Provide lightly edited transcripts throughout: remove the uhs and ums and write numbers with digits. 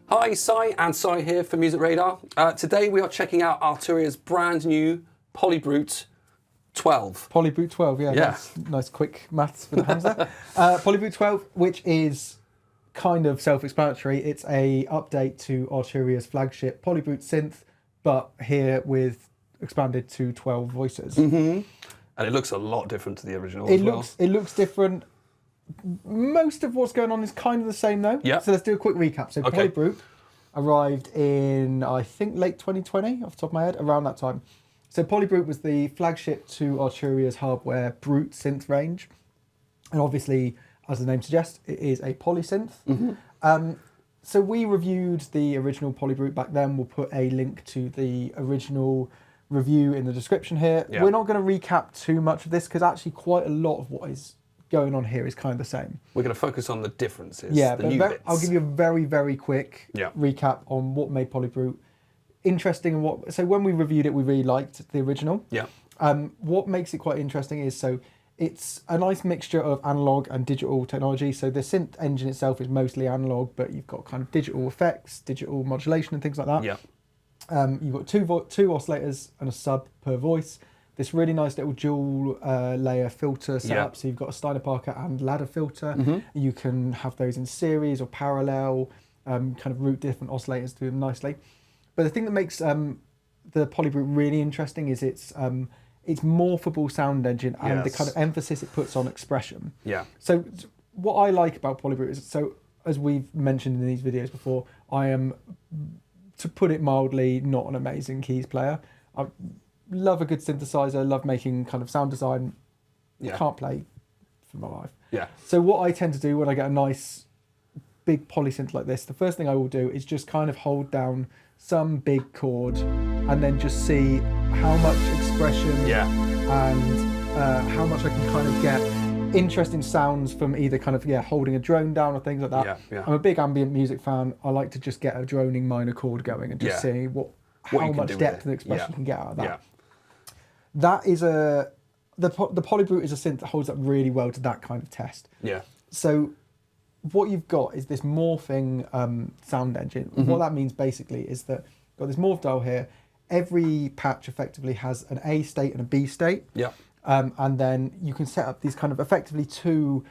Hi, Sai and Sai here for Music Radar. Today we are checking out Arturia's brand new PolyBrute 12. PolyBrute 12, yeah. Nice quick maths for the hands there. PolyBrute 12, which is kind of self-explanatory. It's a update to Arturia's flagship PolyBrute synth, but here with expanded to 12 voices. Mm-hmm. And it looks a lot different to the original It looks different. Most of what's going on is kind of the same though. Yeah. So let's do a quick recap. So Okay. PolyBrute arrived in, I think, late 2020, off the top of my head, around that time. So PolyBrute was the flagship to Arturia's hardware Brute synth range. And obviously, as the name suggests, it is a polysynth. Mm-hmm. So we reviewed the original PolyBrute back then. We'll put a link to the original review in the description here. Yeah. We're not going to recap too much of this because actually quite a lot of what is going on here is kind of the same. We're going to focus on the differences, Yeah, the but new bits. I'll give you a very, very quick Yeah. recap on what made PolyBrute interesting and what. So when we reviewed it, we really liked the original. Yeah. What makes it quite interesting is it's a nice mixture of analog and digital technology. So the synth engine itself is mostly analog, but you've got kind of digital effects, digital modulation, and things like that. Yeah. You've got two oscillators and a sub per voice. This really nice little dual layer filter setup. Yeah. So you've got a Steiner Parker and ladder filter. Mm-hmm. You can have those in series or parallel, kind of route different oscillators to them nicely. But the thing that makes the PolyBrute really interesting is its morphable sound engine and the kind of emphasis it puts on expression. Yeah. So what I like about PolyBrute is, so as we've mentioned in these videos before, I am, to put it mildly, not an amazing keys player. I love a good synthesizer, love making kind of sound design. Yeah. Can't play for my life. Yeah. So what I tend to do when I get a nice big polysynth like this, the first thing I will do is just kind of hold down some big chord and then just see how much expression and how much I can kind of get interesting sounds from either kind of holding a drone down or things like that. Yeah, yeah. I'm a big ambient music fan. I like to just get a droning minor chord going and just see how much depth and expression you can get out of that. Yeah. That is the PolyBrute is a synth that holds up really well to that kind of test. Yeah. So what you've got is this morphing sound engine. Mm-hmm. What that means basically is that you've got this morph dial here. Every patch effectively has an A state and a B state. Yeah. And then you can set up these kind of effectively two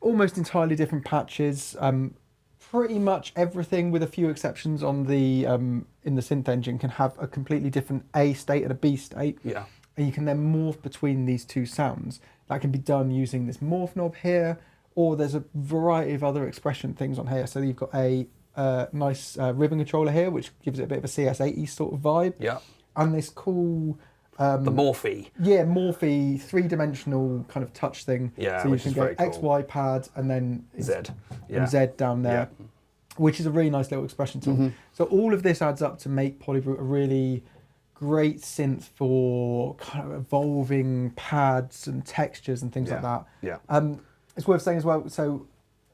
almost entirely different patches. Pretty much everything, with a few exceptions on the in the synth engine, can have a completely different A state and a B state. Yeah. And you can then morph between these two sounds. That can be done using this morph knob here, or there's a variety of other expression things on here. So you've got a nice ribbon controller here, which gives it a bit of a CS80 sort of vibe. Yeah. And this cool... the Morphe. Yeah, Morphe, three-dimensional kind of touch thing. Yeah, so you which can is go very cool. X, Y pad, and then Z. Yeah. and Z down there, which is a really nice little expression tool. Mm-hmm. So all of this adds up to make PolyBrute a really great synth for kind of evolving pads and textures and things like that. Yeah. It's worth saying as well, so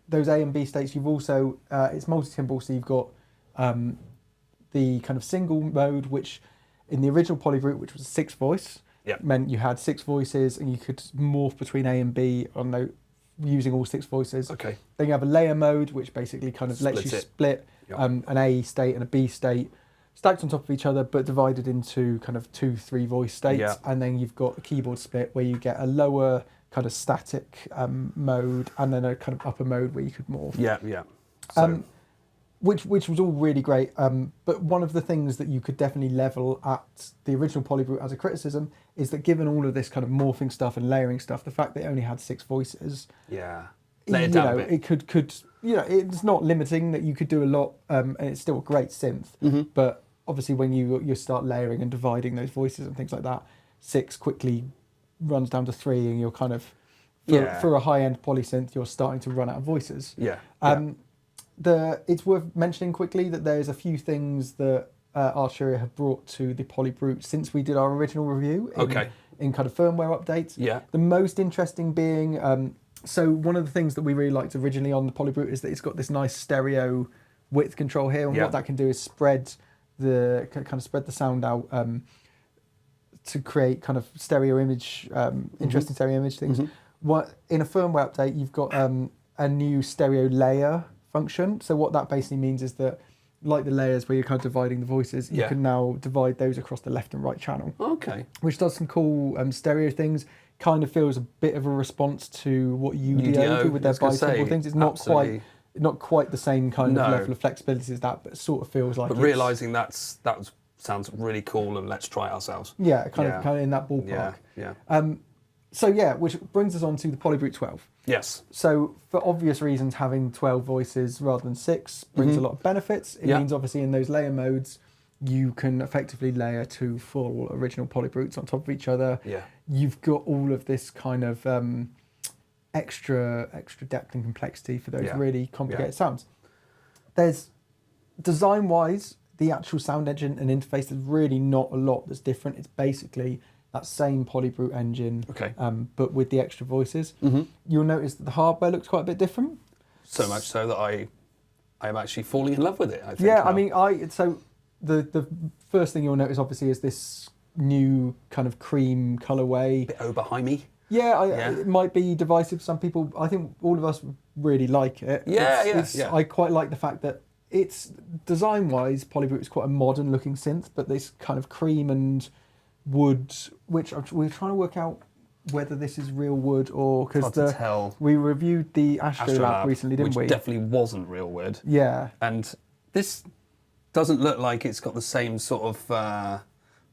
those A and B states, you've also, it's multi-timbral, so you've got the kind of single mode, which in the original PolyBrute, which was a 6-voice, meant you had 6 voices and you could morph between A and B using all 6 voices. Okay. Then you have a layer mode, which basically kind of lets you split an A state and a B state stacked on top of each other, but divided into kind of 2, 3 voice states. Yeah. And then you've got a keyboard split where you get a lower kind of static mode and then a kind of upper mode where you could morph. Yeah, yeah. So, Which was all really great. But one of the things that you could definitely level at the original PolyBrute as a criticism is that given all of this kind of morphing stuff and layering stuff, the fact that it only had 6 voices, lay it down a bit. it could it's not limiting, that you could do a lot, and it's still a great synth. Mm-hmm. But obviously when you start layering and dividing those voices and things like that, 6 quickly runs down to 3 and you're kind of, for a high-end polysynth, you're starting to run out of voices. Yeah. It's worth mentioning quickly that there's a few things that Arturia have brought to the PolyBrute since we did our original review in kind of firmware updates. Yeah. The most interesting being, so one of the things that we really liked originally on the PolyBrute is that it's got this nice stereo width control here, and what that can do is spread the sound out to create kind of stereo image, interesting stereo image things. What in a firmware update, you've got a new stereo layer function. So what that basically means is that like the layers where you're kind of dividing the voices, you can now divide those across the left and right channel. Okay. Which does some cool stereo things. Kind of feels a bit of a response to what UDO do with their bitemporal things. It's not quite the same kind of level of flexibility as that, but it sort of feels like. But realizing that sounds really cool, and let's try it ourselves. Yeah, kind of in that ballpark. Yeah. So yeah, which brings us on to the PolyBrute 12. Yes. So for obvious reasons, having 12 voices rather than 6 brings a lot of benefits. It means obviously in those layer modes, you can effectively layer 2 full original PolyBrutes on top of each other. Yeah. You've got all of this kind of extra depth and complexity for those really complicated sounds. There's design-wise, the actual sound engine and interface, there's really not a lot that's different. It's basically that same PolyBrute engine, but with the extra voices. You'll notice that the hardware looks quite a bit different. So much so that I am actually falling in love with it, I think. Yeah, now. I mean, so the first thing you'll notice obviously is this new kind of cream colorway. A bit Oberheimy. Yeah, it might be divisive for some people. I think all of us really like it. Yeah. I quite like the fact that it's design-wise, PolyBrute is quite a modern-looking synth, but this kind of cream and wood, which we're trying to work out whether this is real wood or because we reviewed the Astrolab recently, didn't we? Which definitely wasn't real wood. Yeah, and this doesn't look like it's got the same sort of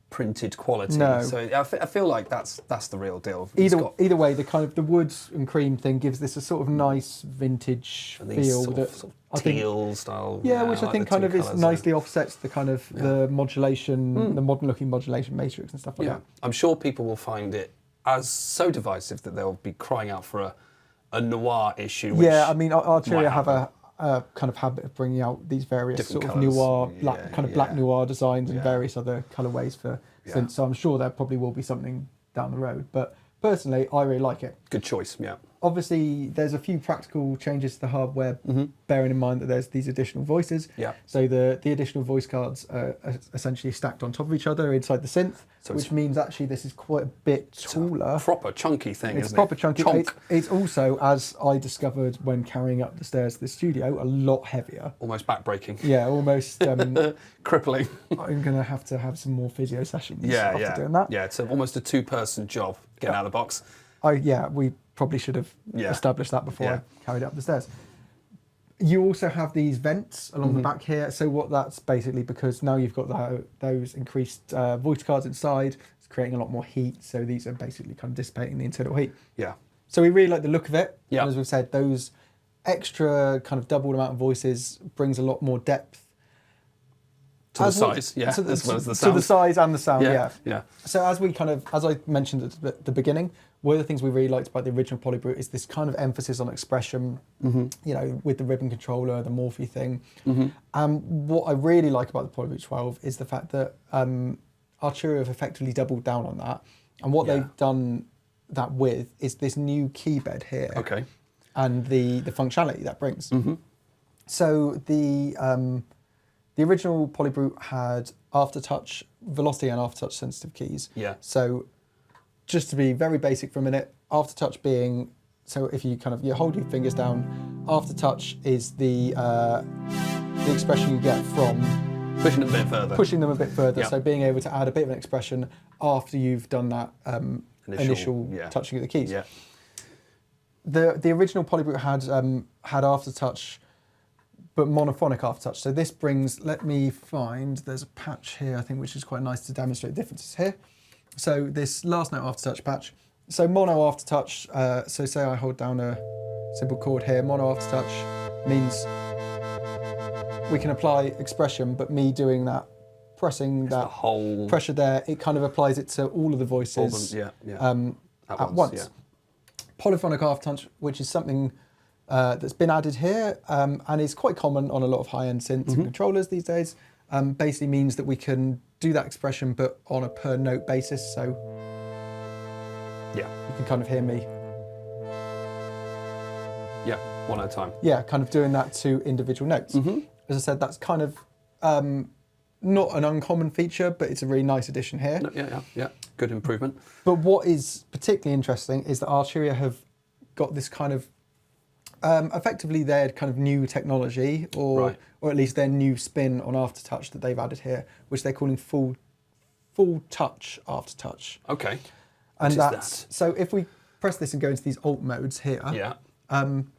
printed quality. No. So I feel like that's the real deal. Either way, the kind of the woods and cream thing gives this a sort of nice vintage feel. Sort of teal style. Yeah, which I think kind of is nicely offsets the kind of the modulation, the modern looking modulation matrix and stuff like that. I'm sure people will find it as so divisive that they'll be crying out for a noir issue. Which I mean, Arturia have a kind of habit of bringing out these various different sort colours. of noir, black noir designs and various other colorways for synths. So I'm sure there probably will be something down the road. But personally, I really like it. Good choice, yeah. Obviously, there's a few practical changes to the hardware, bearing in mind that there's these additional voices. Yeah. So the additional voice cards are essentially stacked on top of each other inside the synth, which means actually this is quite a bit taller. It's a proper chunky thing, It's proper chunky. It's also, as I discovered when carrying up the stairs to the studio, a lot heavier. Almost back-breaking. Yeah, almost crippling. I'm going to have some more physio sessions after doing that. Yeah, it's almost a two-person job getting out of the box. We probably should have established that before I carried it up the stairs. You also have these vents along the back here. So what that's basically, because now you've got those increased voice cards inside, it's creating a lot more heat. So these are basically kind of dissipating the internal heat. Yeah. So we really like the look of it. Yeah. And as we've said, those extra kind of doubled amount of voices brings a lot more depth. To the size, as well as the sound. To the size and the sound, yeah. So as I mentioned at the beginning, one of the things we really liked about the original PolyBrute is this kind of emphasis on expression, with the ribbon controller, the Morphe thing. What I really like about the PolyBrute 12 is the fact that Arturia have effectively doubled down on that. And what they've done that with is this new keybed here. Okay. And the functionality that brings. So the original PolyBrute had aftertouch velocity and aftertouch sensitive keys. Yeah. So just to be very basic for a minute, aftertouch being, so if you you hold your fingers down, aftertouch is the expression you get from pushing them a bit further. Pushing them a bit further. So being able to add a bit of an expression after you've done that initial touching of the keys. Yeah. The original PolyBrute had aftertouch, but monophonic aftertouch. So this brings, let me find, there's a patch here, I think, which is quite nice to demonstrate the differences here. So this last note aftertouch patch. So mono aftertouch, so say I hold down a simple chord here, mono aftertouch means we can apply expression, but me doing that, pressing that whole pressure there, it kind of applies it to all of the voices at once. Yeah. Polyphonic aftertouch, which is something that's been added here and is quite common on a lot of high-end synths and controllers these days, basically means that we can do that expression but on a per note basis. So you can kind of hear me. Yeah, one at a time. Yeah, kind of doing that to individual notes. As I said, that's kind of not an uncommon feature, but it's a really nice addition here. Yeah, good improvement. But what is particularly interesting is that Arturia have got this kind of Effectively their kind of new technology, or at least their new spin on aftertouch that they've added here, which they're calling FullTouch aftertouch. Okay. And that's so if we press this and go into these alt modes here. Yeah. I'm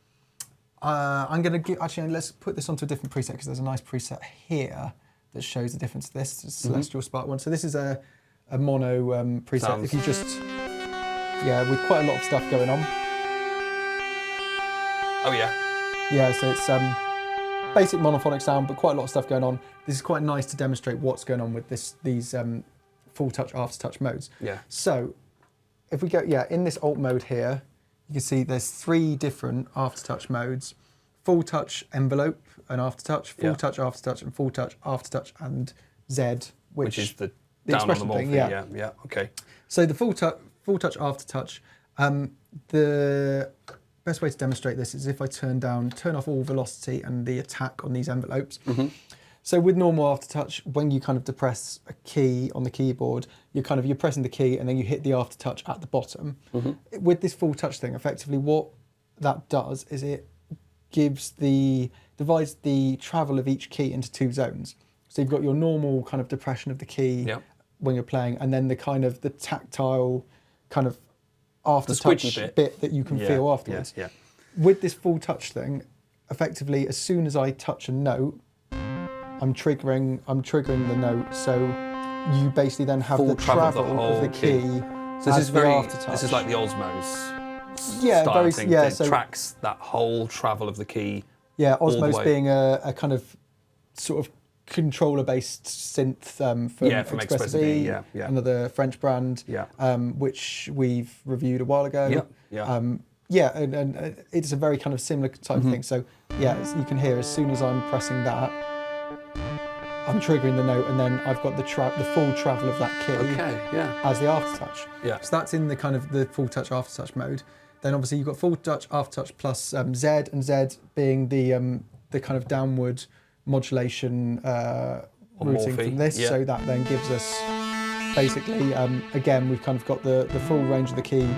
going to give, actually, let's put this onto a different preset because there's a nice preset here that shows the difference to this. It's Celestial Spark one. So this is a mono preset. If you just, with quite a lot of stuff going on. Oh yeah. Yeah, so it's basic monophonic sound, but quite a lot of stuff going on. This is quite nice to demonstrate what's going on with these FullTouch, aftertouch modes. Yeah. So if we go, in this alt mode here, you can see there's 3 different aftertouch modes: FullTouch envelope and aftertouch, FullTouch aftertouch, and FullTouch aftertouch and Z, which is the down on the morph thing. Yeah. Okay. So the FullTouch aftertouch, the best way to demonstrate this is if I turn off all velocity and the attack on these envelopes. So with normal aftertouch, when you kind of depress a key on the keyboard, you're pressing the key and then you hit the aftertouch at the bottom. With this FullTouch thing, effectively what that does is it divides the travel of each key into 2 zones. So you've got your normal kind of depression of the key when you're playing, and then the kind of the tactile kind of aftertouch bit that you can feel afterwards. With this FullTouch thing, effectively, as soon as I touch a note, I'm triggering the note, so you basically then have the travel of the key. So this is this is like the Osmos style thing. So tracks that whole travel of the key. Yeah, Osmos being a kind of sort of controller-based synth from Express V, another French brand, which we've reviewed a while ago. And it's a very kind of similar type of thing. So as you can hear, as soon as I'm pressing that, I'm triggering the note, and then I've got the full travel of that key as the aftertouch. So that's in the kind of the FullTouch aftertouch mode. Then obviously you've got FullTouch aftertouch plus Z, and Z being the kind of downward modulation routing from this. So that then gives us basically, again, we've kind of got the full range of the key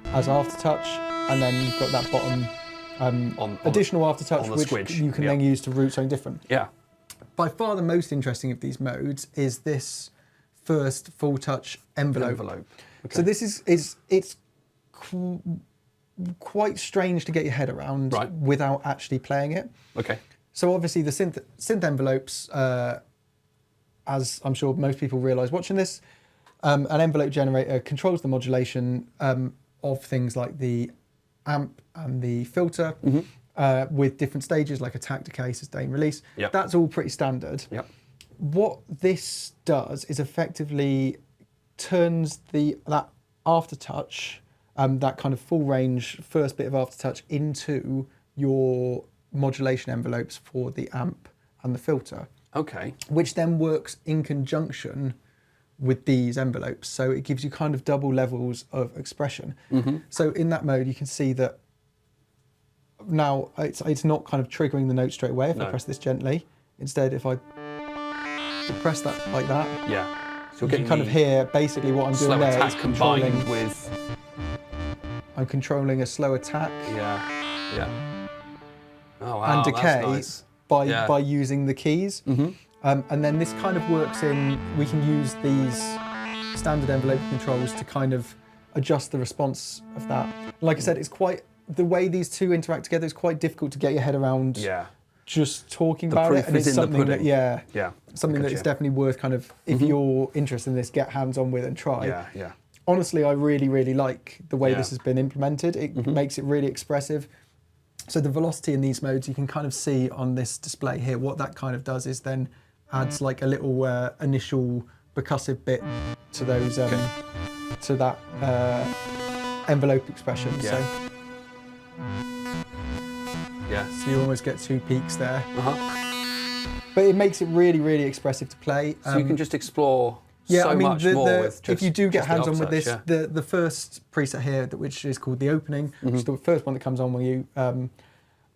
as aftertouch, and then you've got that bottom additional aftertouch, which you can then use to route something different. By far the most interesting of these modes is this first FullTouch envelope. Okay. So this it's quite strange to get your head around without actually playing it. Okay. So obviously the synth envelopes, as I'm sure most people realise watching this, an envelope generator controls the modulation of things like the amp and the filter. With different stages like attack, decay, sustain, release. That's all pretty standard. What this does is effectively turns that aftertouch, that kind of full range first bit of aftertouch, into your modulation envelopes for the amp and the filter. Okay. Which then works in conjunction with these envelopes. So it gives you kind of double levels of expression. So in that mode, you can see that now it's not kind of triggering the note straight away if I press this gently. Instead, if I press that like that, so you can kind of hear basically what I'm doing there is controlling I'm controlling a slow attack. Oh wow, and decay that's nice. by using the keys. And then this kind of works in, we can use these standard envelope controls to kind of adjust the response of that. Like I said, it's quite, the way these two interact together is quite difficult to get your head around just talking about it. And it's something that, something that is definitely worth kind of, if you're interested in this, get hands-on with and try. Honestly, I really, really like the way this has been implemented. It makes it really expressive. So the velocity in these modes, you can kind of see on this display here, what that kind of does is then adds like a little initial percussive bit to those, to that envelope expression. So you almost get 2 peaks there. But it makes it really, really expressive to play. So you can just explore much more with just, if you do get hands-on with this, the first preset here, which is called the opening, which is the first one that comes on when you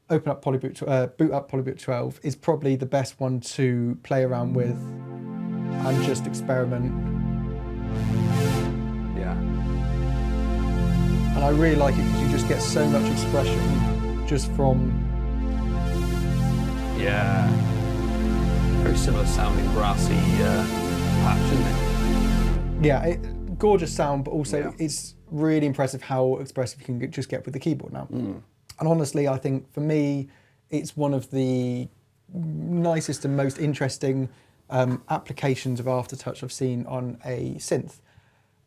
open up PolyBrute, boot up PolyBrute 12, is probably the best one to play around with and just experiment. And I really like it because you just get so much expression just from... Yeah. Very similar sounding brassy patch, isn't it? Yeah, gorgeous sound, but also Yeah. it's really impressive how expressive you can just get with the keyboard now. And honestly, I think for me, it's one of the nicest and most interesting applications of aftertouch I've seen on a synth.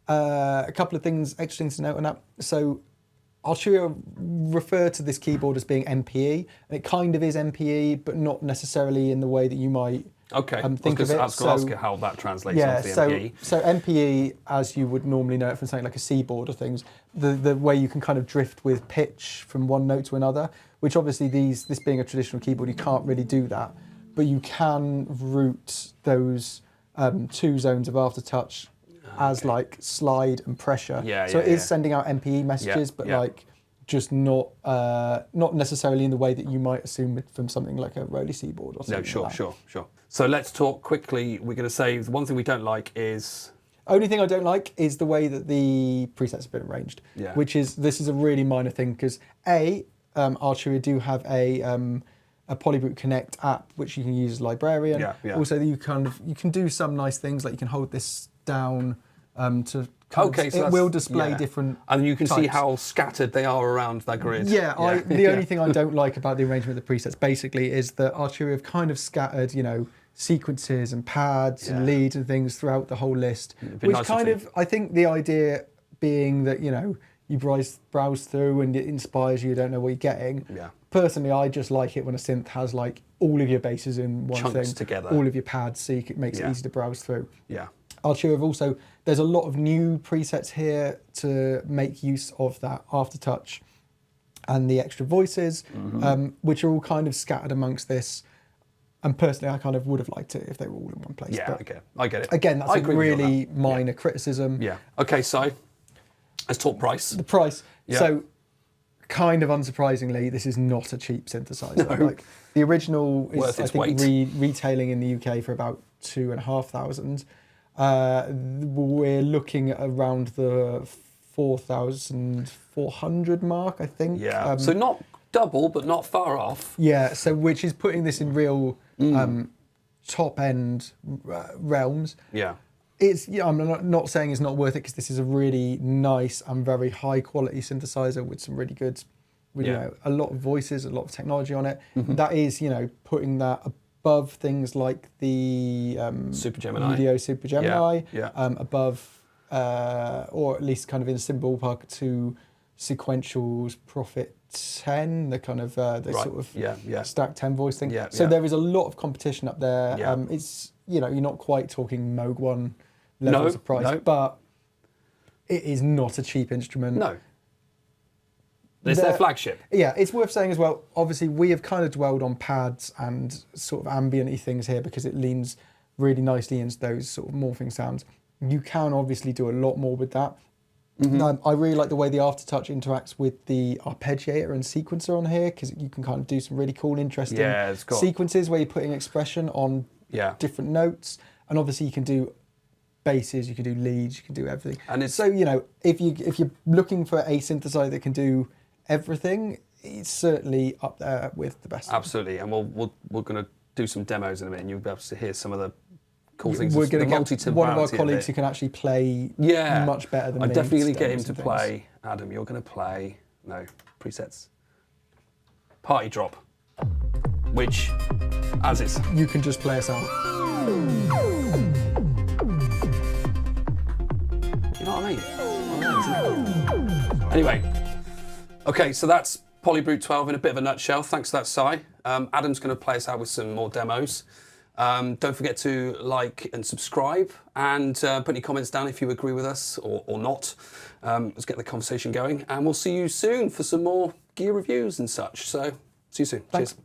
A couple of extra things to note on that. So Arturia refer to this keyboard as being MPE, and it kind of is MPE, but not necessarily in the way that you might think of it. I was going to ask you how that translates onto the MPE. So MPE, as you would normally know it from something like a C board or things, the way you can kind of drift with pitch from one note to another, which obviously this being a traditional keyboard, you can't really do that, but you can route those 2 zones of aftertouch as like slide and pressure. So it is sending out MPE messages, but like just not necessarily in the way that you might assume from something like a Roly C board or something. No, sure. So let's talk quickly. We're going to say the one thing we don't like is... Only thing I don't like is the way that the presets have been arranged, this is a really minor thing because Arturia do have a PolyBrute Connect app which you can use as librarian. Also, you can do some nice things, like you can hold this down to it will display different and you can types. See how scattered they are around that grid. The only thing I don't like about the arrangement of the presets basically is that Arturia have kind of scattered, sequences and pads and leads and things throughout the whole list, which I think the idea being that you browse through and it inspires you don't know what you're getting. Personally, I just like it when a synth has like all of your bases in one chunks thing together, all of your pads, so it makes it easy to browse through. Arturia have also, there's a lot of new presets here to make use of that aftertouch and the extra voices, which are all kind of scattered amongst this. And personally, I kind of would have liked it if they were all in one place. I get it. Again, that's a really minor criticism. Okay, so let's talk price. The price. So, kind of unsurprisingly, this is not a cheap synthesizer. Like the original is, I think, retailing in the UK for about 2,500. We're looking at around the 4,400 mark, I think. So not double, but not far off. So which is putting this in real top end realms. It's I'm not saying it's not worth it because this is a really nice and very high quality synthesizer with some really good, a lot of voices, a lot of technology on it. That is, putting that above things like the Super Gemini, Video Super Gemini, above, or at least kind of in a similar ballpark to Sequential's Prophet 10, the kind of sort of stack 10 voice thing. So there is a lot of competition up there. It's you're not quite talking Moog 1 levels of price, but it is not a cheap instrument. It's their flagship. It's worth saying as well, obviously we have kind of dwelled on pads and sort of ambient-y things here because it leans really nicely into those sort of morphing sounds. You can obviously do a lot more with that. I really like the way the aftertouch interacts with the arpeggiator and sequencer on here because you can kind of do some really cool, interesting sequences where you're putting expression on different notes, and obviously you can do basses, you can do leads, you can do everything. And it's, so if you're looking for a synthesizer that can do everything, it's certainly up there with the best. Absolutely, and we're going to do some demos in a minute, and you'll be able to hear some of the cool things. We're going to get one of our colleagues who can actually play much better than me. I'm definitely going to get him to play. Adam, you're going to play presets. Party Drop, which, as is, you can just play us out. You know what I mean? Anyway, okay, so that's PolyBrute 12 in a bit of a nutshell. Thanks for that, Si. Adam's going to play us out with some more demos. Don't forget to like and subscribe, and put any comments down if you agree with us or not. Let's get the conversation going, and we'll see you soon for some more gear reviews and such. So, see you soon. Thanks. Cheers.